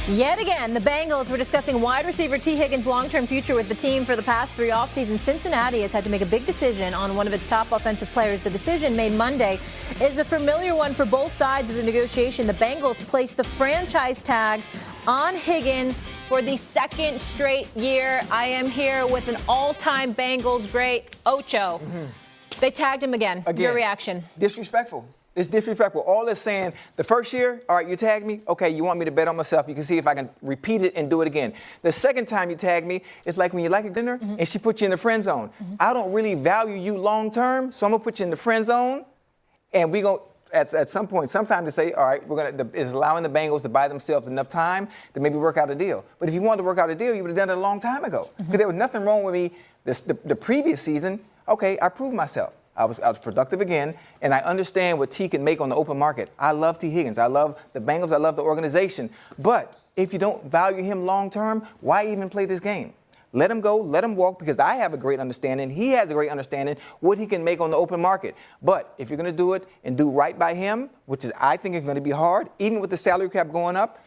Yet again, the Bengals were discussing wide receiver Tee Higgins' long-term future with the team for the past 3 offseasons. Cincinnati has had to make a big decision on one of its top offensive players. The decision made Monday is a familiar one for both sides of the negotiation. The Bengals placed the franchise tag on Higgins for the 2nd straight year. I am here with an all-time Bengals great, Ocho. They tagged him again. Your reaction? Disrespectful. It's disrespectful. All it's saying, the first year, all right, you tagged me. Okay, you want me to bet on myself. You can see if I can repeat it and do it again. The second time you tag me, it's like when you like a dinner and she put you in the friend zone. I don't really value you long term, so I'm going to put you in the friend zone. And we're going to, at some point, sometime to say, all right, it's allowing the Bengals to buy themselves enough time to maybe work out a deal. But if you wanted to work out a deal, you would have done it a long time ago. Because there was nothing wrong with me the previous season. Okay, I proved myself. I was productive again, and I understand what T can make on the open market. I love Tee Higgins. I love the Bengals. I love the organization. But if you don't value him long term, why even play this game? Let him go. Let him walk, because I have a great understanding. He has a great understanding what he can make on the open market. But if you're going to do it and do right by him, which is I think is going to be hard, even with the salary cap going up,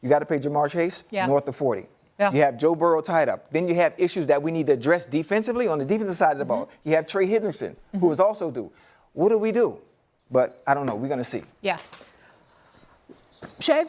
you got to pay Jamar Chase north of 40. You have Joe Burrow tied up. Then you have issues that we need to address defensively on the defensive side of the ball. You have Trey Hendrickson, who is also due. What do we do? But I don't know. We're going to see. Yeah. Shay?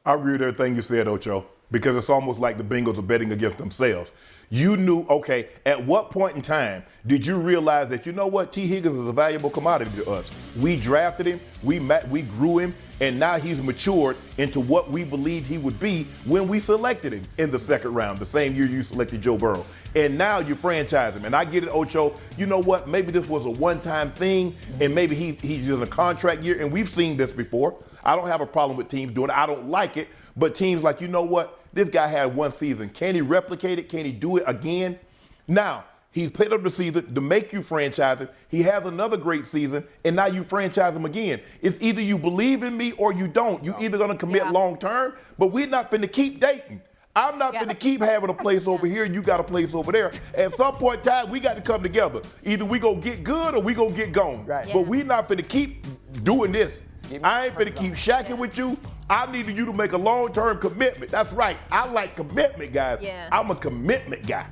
I agree with everything you said, Ocho, because it's almost like the Bengals are betting against themselves. You knew, okay, at what point in time did you realize that, you know what, Tee Higgins is a valuable commodity to us? We drafted him, we grew him, and now he's matured into what we believed he would be when we selected him in the 2nd round, the same year you selected Joe Burrow. And now you franchise him. And I get it, Ocho, you know what, maybe this was a one-time thing, and maybe he's in a contract year, and we've seen this before. I don't have a problem with teams doing it. I don't like it, but teams like, you know what, this guy had one season. Can he replicate it? Can he do it again? Now, he's played up the season to make you franchise him. He has another great season, and now you franchise him again. It's either you believe in me or you don't. You're either going to commit long term, but we're not going to keep dating. I'm not going to keep having a place over here, you got a place over there. At some point in time, we got to come together. Either we going to get good or we going to get gone. But we're not going to keep doing this. I ain't going to keep shacking with you. I needed you to make a long-term commitment. That's right. I like commitment, guys. I'm a commitment guy.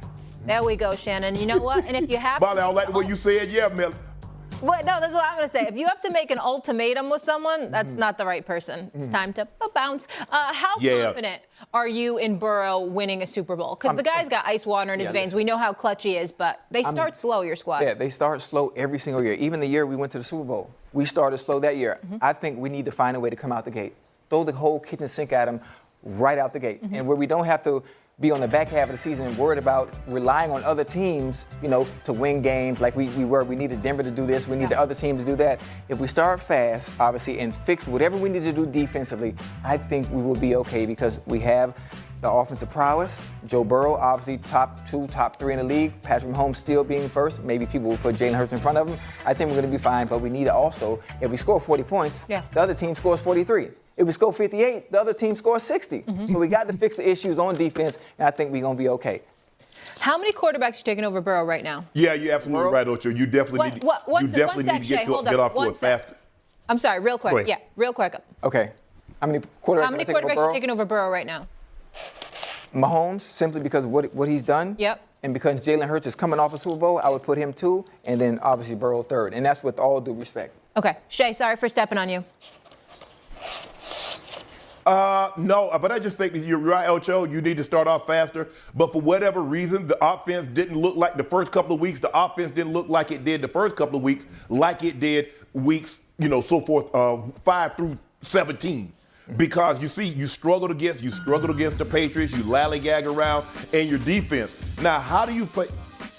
There we go, Shannon. You know what? And if you have Molly, I don't like the way you said, Mel. Well, no, that's what I'm going to say. If you have to make an ultimatum with someone, that's not the right person. It's time to bounce. How confident are you in Burrow winning a Super Bowl? Because the guy's got ice water in his veins. We know how clutch he is, but they start slow, your squad. Yeah, they start slow every single year. Even the year we went to the Super Bowl, we started slow that year. I think we need to find a way to come out the gate. Throw the whole kitchen sink at them right out the gate. And where we don't have to be on the back half of the season and worried about relying on other teams, you know, to win games like we were. We needed Denver to do this. We need the other team to do that. If we start fast, obviously, and fix whatever we need to do defensively, I think we will be okay because we have the offensive prowess. Joe Burrow, obviously, top 2, top 3 in the league. Patrick Mahomes still being first. Maybe people will put Jalen Hurts in front of him. I think we're going to be fine, but we need to also, if we score 40 points, the other team scores 43. If we score 58, the other team scores 60. So we got to fix the issues on defense, and I think we're going to be okay. How many quarterbacks are taking over Burrow right now? Yeah, you're absolutely right, Ocho. You definitely need to get off to it faster. I'm sorry, real quick. Yeah, real quick. Okay. How many quarterbacks are taking over Burrow right now? Mahomes, simply because of what he's done. And because Jalen Hurts is coming off a Super Bowl, I would put him 2, and then obviously Burrow 3rd. And that's with all due respect. Okay. Shay, sorry for stepping on you. No, but I just think that you're right, Ocho. You need to start off faster. But for whatever reason, the offense didn't look like the first couple of weeks. The offense didn't look like it did the first couple of weeks, like it did weeks, so forth, 5 through 17. Because you see, you struggled against the Patriots, you lollygag around, and your defense. Now, how do you play?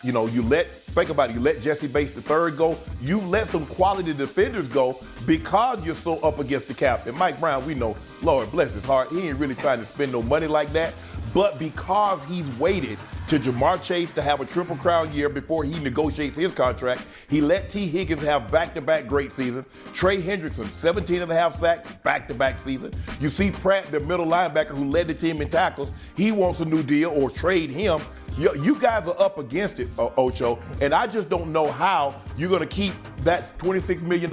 Think about it. You let Jesse Bates III go. You let some quality defenders go because you're so up against the cap. And Mike Brown, we know, Lord bless his heart, he ain't really trying to spend no money like that. But because he's waited to Jamar Chase to have a Triple Crown year before he negotiates his contract, he let Tee Higgins have back-to-back great seasons. Trey Hendrickson, 17.5 sacks, back-to-back season. You see Pratt, the middle linebacker who led the team in tackles, he wants a new deal or trade him. You guys are up against it, Ocho, and I just don't know how you're going to keep that $26 million.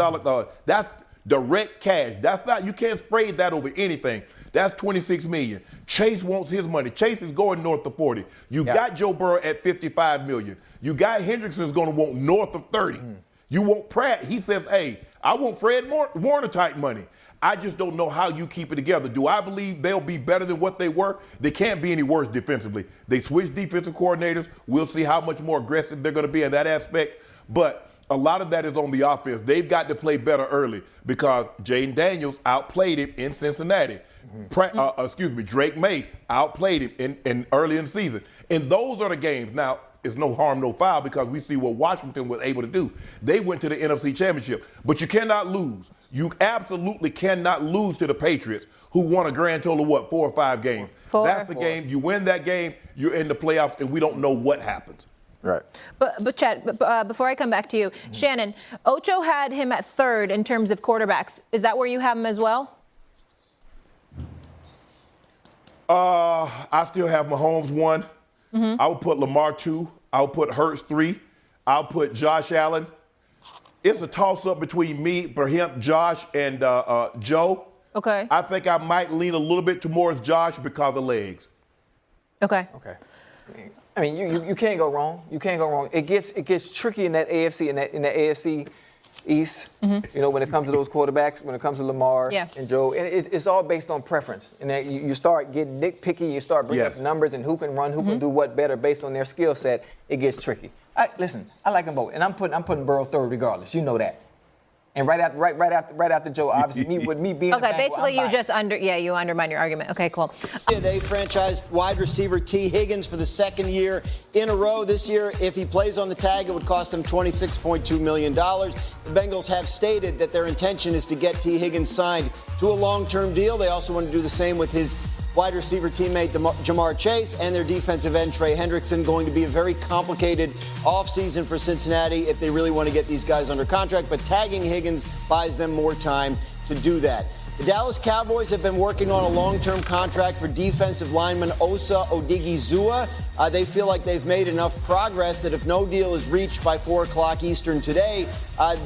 Direct cash. That's not, you can't spray that over anything. That's $26 million. Chase wants his money. Chase is going north of 40. You got Joe Burrow at $55 million. You got Hendrickson's going to want north of 30. You want Pratt. He says, hey, I want Fred Warner type money. I just don't know how you keep it together. Do I believe they'll be better than what they were? They can't be any worse defensively. They switched defensive coordinators. We'll see how much more aggressive they're going to be in that aspect. But a lot of that is on the offense. They've got to play better early because Jayden Daniels outplayed him in Cincinnati. Drake May outplayed him in early in the season. And those are the games. Now, it's no harm, no foul because we see what Washington was able to do. They went to the NFC Championship. But you cannot lose. You absolutely cannot lose to the Patriots, who won a grand total of, what, 4 or 5 games. That's the game. You win that game, you're in the playoffs, and we don't know what happens. Right. But Chad, before I come back to you, Shannon, Ocho had him at 3rd in terms of quarterbacks. Is that where you have him as well? I still have Mahomes 1. I would put Lamar 2. I would put Hurts 3. I'll put Josh Allen. It's a toss-up between me, for him, Josh, and Joe. Okay. I think I might lean a little bit towards Josh because of legs. Okay. Okay. I mean, you can't go wrong. You can't go wrong. It gets tricky in that AFC in the AFC East. You know, when it comes to those quarterbacks, when it comes to Lamar and Joe, and it's all based on preference. And then you start getting nitpicky. You start bringing up numbers and who can run, who can do what better based on their skill set. It gets tricky. Listen, I like them both, and I'm putting Burrow 3rd regardless. You know that. And right after Joe, obviously, with me being okay. Basically, you just you undermine your argument. Okay, cool. They franchised wide receiver Tee Higgins for the 2nd year in a row. This year, if he plays on the tag, it would cost them $26.2 million. The Bengals have stated that their intention is to get Tee Higgins signed to a long-term deal. They also want to do the same with his wide receiver teammate Jamar Chase and their defensive end Trey Hendrickson. Going to be a very complicated offseason for Cincinnati if they really want to get these guys under contract, but tagging Higgins buys them more time to do that. The Dallas Cowboys have been working on a long-term contract for defensive lineman Osa Odigizua. They feel like they've made enough progress that if no deal is reached by 4 o'clock Eastern today,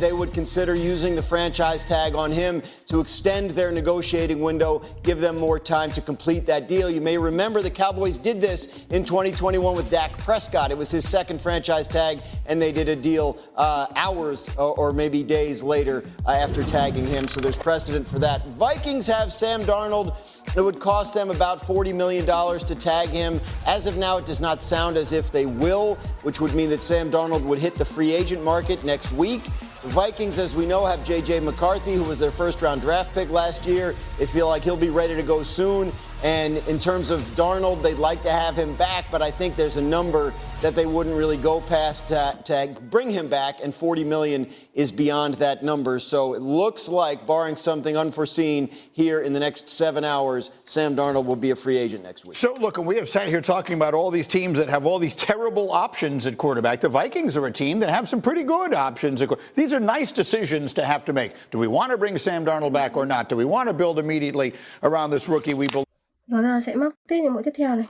they would consider using the franchise tag on him to extend their negotiating window, give them more time to complete that deal. You may remember the Cowboys did this in 2021 with Dak Prescott. It was his 2nd franchise tag, and they did a deal hours or maybe days later after tagging him. So there's precedent for that. Vikings have Sam Darnold. It would cost them about $40 million to tag him. As of now, it does not sound as if they will, which would mean that Sam Darnold would hit the free agent market next week. The Vikings, as we know, have J.J. McCarthy, who was their 1st-round draft pick last year. They feel like he'll be ready to go soon. And in terms of Darnold, they'd like to have him back, but I think there's a number that they wouldn't really go past to bring him back, and $40 million is beyond that number. So it looks like, barring something unforeseen here in the next 7 hours, Sam Darnold will be a free agent next week. So, look, and we have sat here talking about all these teams that have all these terrible options at quarterback. The Vikings are a team that have some pretty good options. These are nice decisions to have to make. Do we want to bring Sam Darnold back or not? Do we want to build immediately around this rookie we believe? Đó là sẽ mắc tiếp những mũi tiếp theo này.